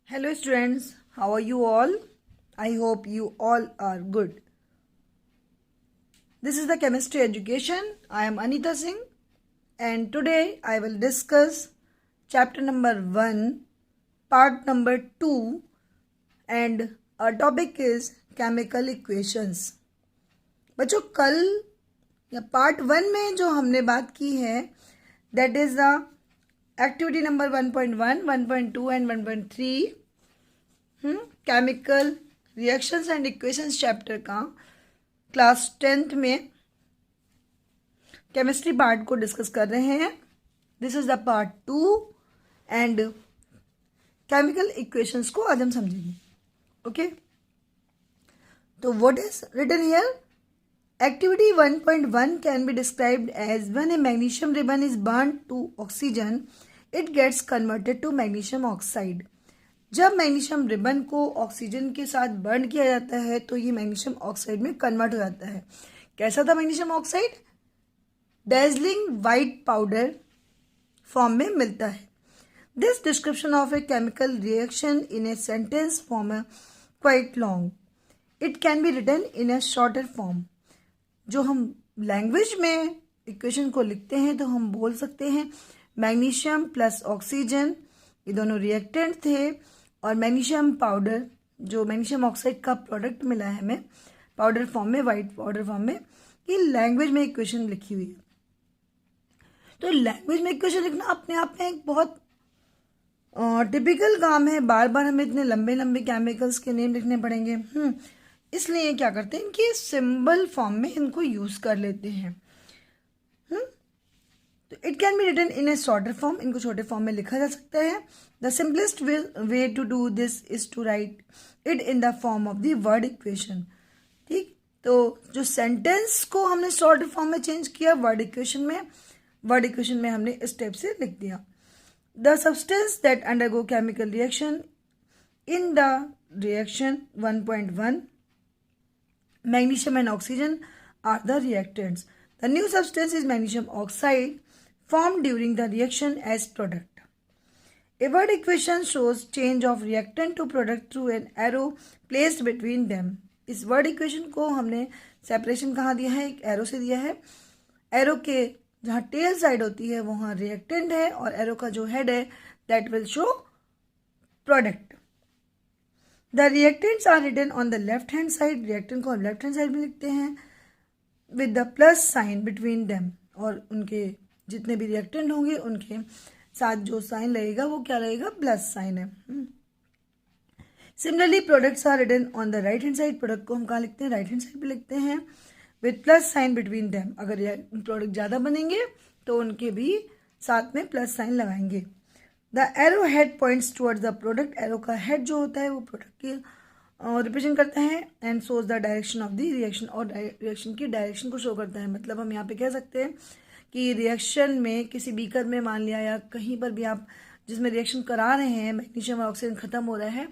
Hello students, how are you all? I hope you all are good. This is the chemistry education. I am Anita Singh and today I will discuss chapter number 1, part number 2 and our topic is chemical equations. बच्चों कल या part 1 में जो हमने बात की है that is the activity number 1.1, 1.2 and 1.3 chemical reactions and equations chapter का क्लास 10th में केमिस्ट्री पार्ट को डिस्कस कर रहे हैं. This is the part 2 and chemical equations को आज हम समझेंगे. ओके, तो what is written here? Activity 1.1 can be described as when a magnesium ribbon is burned to oxygen it gets converted to magnesium oxide. जब magnesium ribbon को oxygen के साथ burn किया जाता है तो ये मैग्नीशियम ऑक्साइड में कन्वर्ट हो जाता है. कैसा था magnesium oxide? Dazzling white powder form में मिलता है. This description of a chemical reaction in a sentence form quite long. It can be written in a shorter form. जो हम लैंग्वेज में इक्वेशन को लिखते हैं तो हम बोल सकते हैं मैग्नीशियम प्लस ऑक्सीजन, ये दोनों रिएक्टेंट थे, और मैग्नीशियम पाउडर जो मैग्नीशियम ऑक्साइड का प्रोडक्ट मिला है हमें पाउडर फॉर्म में, वाइट पाउडर फॉर्म में. ये लैंग्वेज में इक्वेशन लिखी हुई है. तो लैंग्वेज में इक्वेशन लिखना अपने आप में एक बहुत टिपिकल काम है. बार बार हमें इतने लंबे लंबे केमिकल्स के नेम लिखने पड़ेंगे. इसलिए क्या करते हैं, इनके सिंबल फॉर्म में इनको यूज कर लेते हैं. तो it can be written in a shorter form. इनको छोटे फॉर्म में लिखा जा सकता है. The simplest way to do this is to write it in the form of the word equation. ठीक, तो जो सेंटेंस को हमने शॉर्ट फॉर्म में चेंज किया वर्ड इक्वेशन में हमने इस टाइप से लिख दिया. The substance that undergo chemical reaction in the reaction 1.1 magnesium and oxygen are the reactants. The new substance is magnesium oxide formed during the reaction as product. A word equation shows change of reactant to product through an arrow placed between them. इस word equation को हमने separation कहाँ दिया है? एक arrow से दिया है. arrow के जहाँ tail side होती है वहाँ reactant है और arrow का जो head है that will show product. The reactants are written on the left hand side. reactant को हम left hand side में लिखते हैं with the plus sign between them. और उनके जितने भी reactant होंगे उनके साथ जो साइन लगेगा वो क्या लगेगा? प्लस साइन है. Similarly, products are written on the right hand side. Product को हम कहाँ लिखते हैं? राइट हैंड साइड पे लिखते हैं with plus sign between them. अगर प्रोडक्ट ज़्यादा बनेंगे तो उनके भी साथ में प्लस साइन लगाएंगे. The arrow head points towards the product. Arrow का हेड जो होता है वो प्रोडक्ट की रिप्रेजेंट करता है and shows the direction of the reaction. और रिएक्शन की डायरेक्शन को शो करता है. मतलब हम यहाँ पे कह सकते हैं कि रिएक्शन में किसी बीकर में मान लिया या कहीं पर भी आप जिसमें रिएक्शन करा रहे हैं मैग्नीशियम ऑक्सीजन खत्म हो रहा है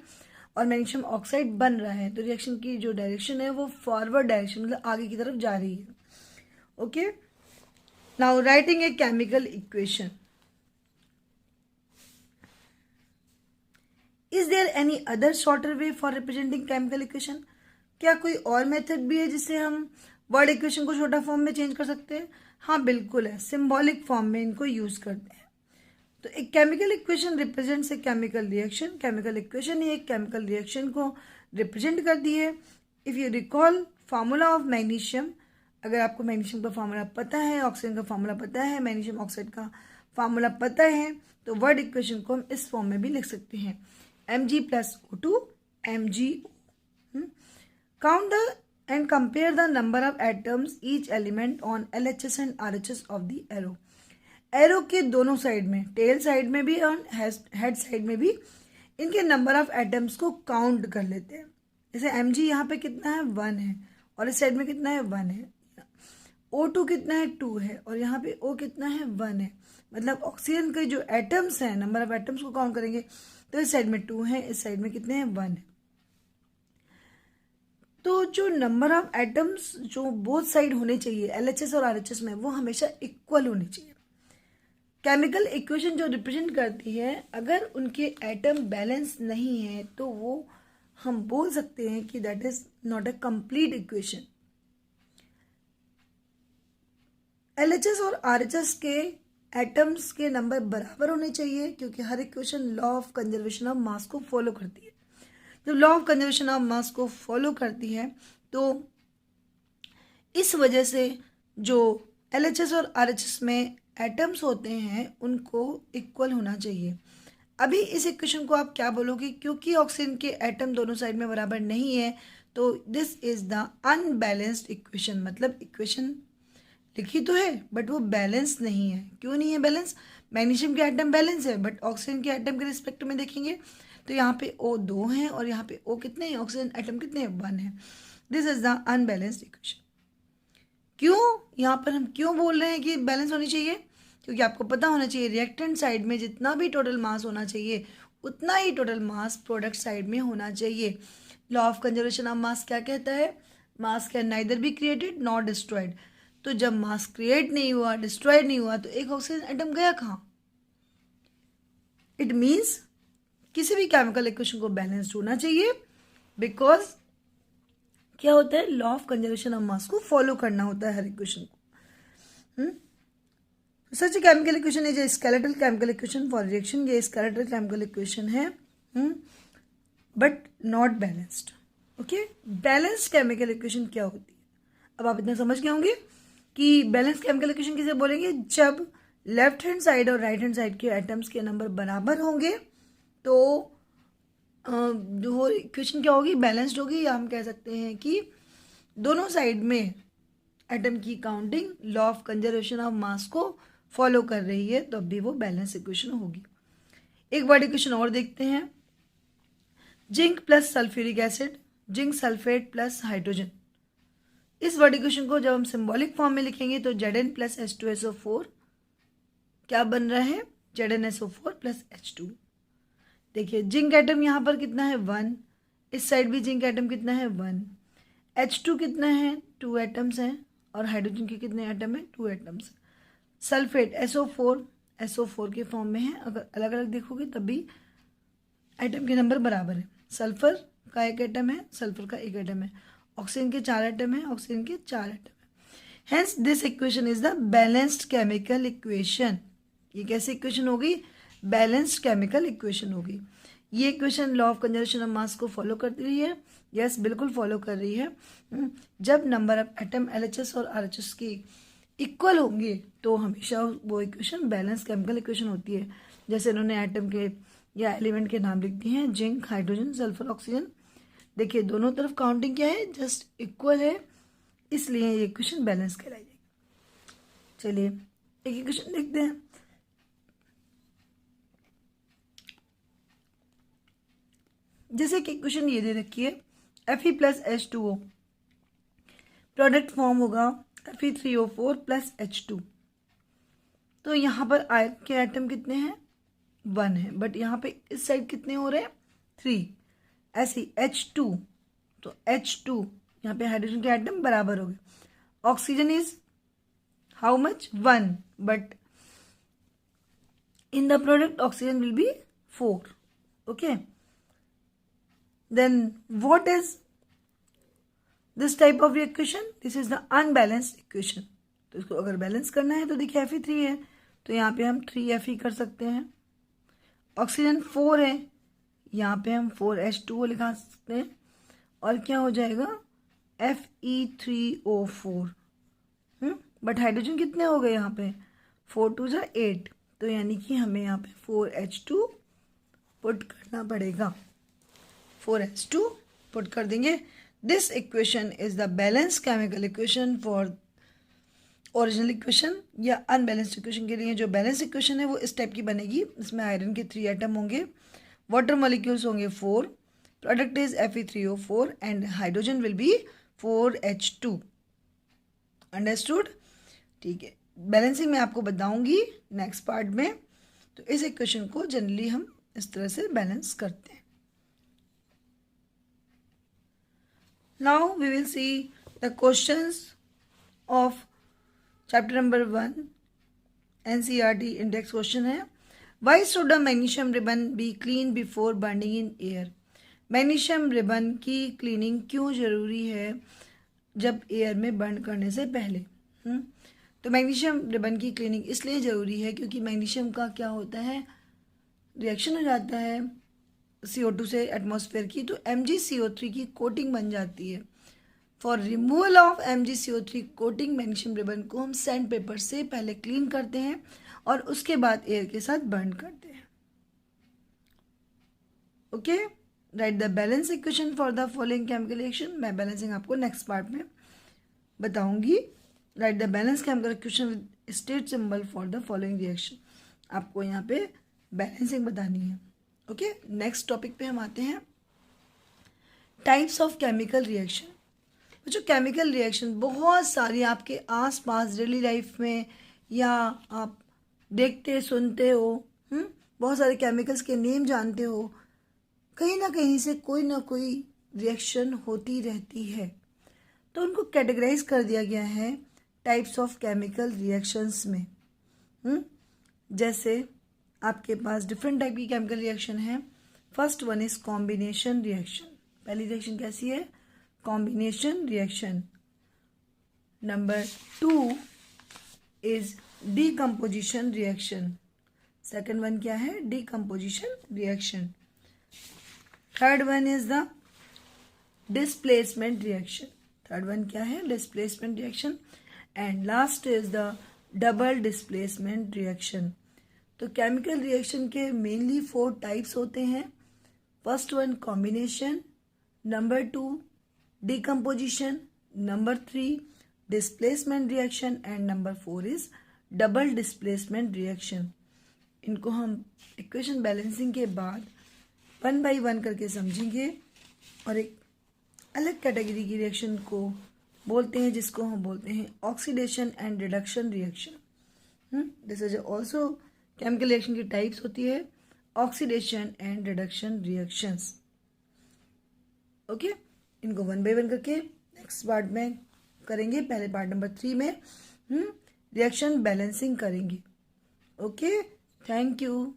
और मैग्नीशियम ऑक्साइड बन रहा है तो रिएक्शन की जो डायरेक्शन है वो फॉरवर्ड डायरेक्शन मतलब आगे की तरफ जा रही है. Okay, now writing a chemical equation. Is there any other shorter way for representing chemical equation? क्या कोई और मेथड भी है जिससे हम वर्ड इक्वेशन को छोटा फॉर्म में चेंज कर सकते हैं? हाँ बिल्कुल है. सिंबॉलिक फॉर्म में इनको यूज करते हैं. तो एक chemical equation represents a chemical reaction. Chemical equation ही एक केमिकल रिएक्शन को रिप्रेजेंट करती है. If you recall formula of magnesium, अगर आपको मैग्नीशियम का फार्मूला पता है, ऑक्सीजन का फार्मूला पता है, मैग्नीशियम ऑक्साइड का फार्मूला पता है, तो वर्ड इक्वेशन को हम इस फॉर्म में भी लिख सकते हैं. Mg plus O2 MgO. Count the and compare the number of atoms each element on LHS and RHS of the arrow. Arrow के दोनों साइड में, टेल साइड में भी और हेड साइड में भी इनके नंबर ऑफ एटम्स को काउंट कर लेते हैं. जैसे Mg यहाँ पे कितना है? 1 है और इस साइड में कितना है? 1 है. O2 कितना है? 2 है और यहाँ पे O कितना है? 1 है. मतलब ऑक्सीजन के जो एटम्स हैं नंबर ऑफ एटम्स को काउंट करेंगे तो इस साइड में 2 है, इस साइड में कितने हैं? 1 है. तो जो नंबर ऑफ एटम्स जो बोथ साइड होने चाहिए LHS और RHS में वो हमेशा इक्वल होने चाहिए. केमिकल इक्वेशन जो रिप्रेजेंट करती है, अगर उनके एटम बैलेंस नहीं है तो वो हम बोल सकते हैं कि that is not a complete equation. LHS और आरएचएस के एटम्स के नंबर बराबर होने चाहिए, क्योंकि हर equation law of conservation of mass को फॉलो करती है। जब law of conservation of mass को फॉलो करती है तो इस वजह से जो एलएचएस और आरएचएस में एटम्स होते हैं उनको इक्वल होना चाहिए। अभी इस इक्वेशन को आप क्या बोलोगे, क्योंकि ऑक्सीजन के एटम दोनों साइड में बराबर नहीं है तो this is the unbalanced equation. मतलब इक्वेशन लिखी तो है बट वो बैलेंस नहीं है। क्यों नहीं है बैलेंस? मैग्नीशियम के एटम बैलेंस है बट ऑक्सीजन के एटम के रिस्पेक्ट में देखेंगे तो यहाँ पे O 2 हैं और यहाँ पे O कितने हैं, ऑक्सीजन एटम कितने हैं, 1 है। This is the unbalanced equation. क्यों यहाँ पर हम क्यों बोल रहे हैं कि बैलेंस होनी चाहिए? क्योंकि आपको पता होना चाहिए रिएक्टेंट साइड में जितना भी टोटल मास होना चाहिए उतना ही टोटल मास प्रोडक्ट साइड में होना चाहिए। लॉ ऑफ कंजर्वेशन ऑफ मास क्या कहता है? मास can neither be created not destroyed. तो जब मास क्रिएट नहीं हुआ, डिस्ट्रॉयड नहीं हुआ, तो एक ऑक्सीजन एटम गया कहाँ? इट मीन्स किसी भी केमिकल इक्वेशन को बैलेंस्ड होना चाहिए, बिकॉज क्या होता है, law of conservation of mass को फॉलो करना होता है हर इक्वेशन को। Such chemical equation is a skeletal chemical equation for reaction. ये स्केलेटल केमिकल इक्वेशन है but not balanced. Okay, balanced chemical equation क्या होती है? अब आप इतना समझ गए होंगे कि बैलेंस्ड केमिकल इक्वेशन किसे बोलेंगे? जब लेफ्ट हैंड साइड और राइट हैंड साइड के एटम्स के नंबर बराबर होंगे तो जो इक्वेशन क्या होगी, बैलेंस्ड होगी। या हम कह सकते हैं कि दोनों साइड में एटम की counting law of conservation of mass को फॉलो कर रही है, तो अब भी वो बैलेंस इक्वेशन होगी। एक वर्ड इक्वेशन और देखते हैं, zinc plus sulphuric acid, zinc sulphate plus hydrogen. इस वर्ड इक्वेशन को जब हम सिंबॉलिक फॉर्म में लिखेंगे तो Zn प्लस H2SO4 क्या बन रहा है? ZnSO4 plus H2। देखिए जिंक एटम यहाँ पर कितना है? 1। इस साइड भी जिंक एटम कितना है? 1। H2 कितना है? 2 एटम्स हैं और हाइड्रोजन के कितने एटम है? 2 एटम्स। सल्फेट SO4 के फॉर्म में है। अगर अलग अलग देखोगे तब भी एटम के नंबर बराबर है। सल्फर का 1 एटम है, सल्फर का 1 एटम है। ऑक्सीजन के 4 एटम है, ऑक्सीजन के 4 एटम है। Hence this equation is the balanced chemical equation. ये कैसी इक्वेशन होगी? बैलेंस्ड केमिकल इक्वेशन होगी। ये equation law of conservation of mass को फॉलो कर रही है। यस, बिल्कुल फॉलो कर रही है। जब नंबर ऑफ एटम LHS और RHS की इक्वल होंगे तो हमेशा वो इक्वेशन बैलेंस केमिकल इक्वेशन होती है। जैसे इन्होंने एटम के या एलिमेंट के नाम लिख दिए हैं, जिंक, हाइड्रोजन, सल्फर, ऑक्सीजन। देखिए दोनों तरफ काउंटिंग क्या है? जस्ट इक्वल है, इसलिए ये इक्वेशन बैलेंस कहलाएगी। चलिए एक इक्वेशन देखते हैं। जैसे कि इक्वेशन ये दे रखी है, Fe plus H2O, product form होगा Fe3O4 प्लस H2। तो यहाँ पर आयन के एटम कितने हैं? 1 है, बट यहाँ पे इस साइड कितने हो रहे हैं? 3। ऐसे H2, तो H2 यहाँ पे हाइड्रोजन के एटम बराबर हो गए। Oxygen is how much? 1, but in the product oxygen will be 4। Okay, then what is this type of equation? This is the unbalanced equation. तो इसको अगर बैलेंस करना है तो देखिए Fe3 है तो यहाँ पे हम 3Fe कर सकते हैं। ऑक्सीजन 4 है, यहाँ पे हम 4H2O लिखा सकते हैं और क्या हो जाएगा? Fe3O4। बट हाइड्रोजन कितने हो गए यहाँ पे? 4 2 जा 8, तो यानी कि हमें यहाँ पे 4H2 पुट करना पड़ेगा। 4H2 पुट कर देंगे। This equation is the balance chemical equation for original equation या अनबैलेंस्ड इक्वेशन के लिए। जो बैलेंस इक्वेशन है वो इस टाइप की बनेगी। इसमें आयरन के 3 एटम होंगे, वाटर मॉलिक्यूल्स होंगे 4, product is Fe3O4 and hydrogen will be 4H2। Understood? ठीक है, बैलेंसिंग मैं आपको बताऊंगी नेक्स्ट पार्ट में। तो इस इक्वेशन को जनरली हम इस तरह से बैलेंस करते हैं। Now we will see the questions of chapter number 1 NCERT index question है. Why should a magnesium ribbon be clean before burning in air. Magnesium ribbon की क्लीनिंग क्यों ज़रूरी है जब एयर में बर्न करने से पहले. तो मैग्नीशियम रिबन की क्लीनिंग इसलिए ज़रूरी है क्योंकि मैग्नीशियम का क्या होता है, रिएक्शन हो जाता है CO2 से एटमॉस्फेयर की, तो MgCO3 की कोटिंग बन जाती है. For removal of MgCO3 coating magnesium ribbon को हम सैंड पेपर से पहले क्लीन करते हैं और उसके बाद एयर के साथ बर्न करते हैं. Okay, right the balance equation for the following chemical reaction. मैं बैलेंसिंग आपको नेक्स्ट पार्ट में बताऊंगी. Right the balance chemical equation with state symbol for the following reaction. आपको यहाँ पे बैलेंसिंग बतानी है. ओके, नेक्स्ट टॉपिक पे हम आते हैं, टाइप्स ऑफ केमिकल रिएक्शन. जो केमिकल रिएक्शन बहुत सारी आपके आसपास डेली लाइफ में या आप देखते सुनते हो, बहुत सारे केमिकल्स के नेम जानते हो, कहीं ना कहीं से कोई ना कोई रिएक्शन होती रहती है. तो उनको कैटेगराइज कर दिया गया है टाइप्स ऑफ केमिकल रिएक्शंस में. जैसे आपके पास डिफरेंट टाइप की केमिकल रिएक्शन है. First one is combination reaction. पहली रिएक्शन कैसी है, combination reaction. Number 2 is decomposition reaction. Second one क्या है, decomposition reaction. Third one is the displacement reaction. Third one क्या है, displacement reaction. And last is the double displacement reaction. तो chemical reaction के mainly 4 types होते हैं. First one combination, number 2 decomposition, number 3 displacement reaction and number 4 is double displacement reaction. इनको हम equation balancing के बाद 1 बाय 1 करके समझेंगे और एक अलग कैटेगरी की रिएक्शन को बोलते हैं जिसको हम बोलते हैं oxidation and reduction reaction. This is also chemical reaction की टाइप्स होती है oxidation and reduction reactions. Okay, इनको 1 बाय 1 करके नेक्स्ट पार्ट में करेंगे. पहले पार्ट नंबर 3 में रिएक्शन बैलेंसिंग करेंगे. Okay, thank you.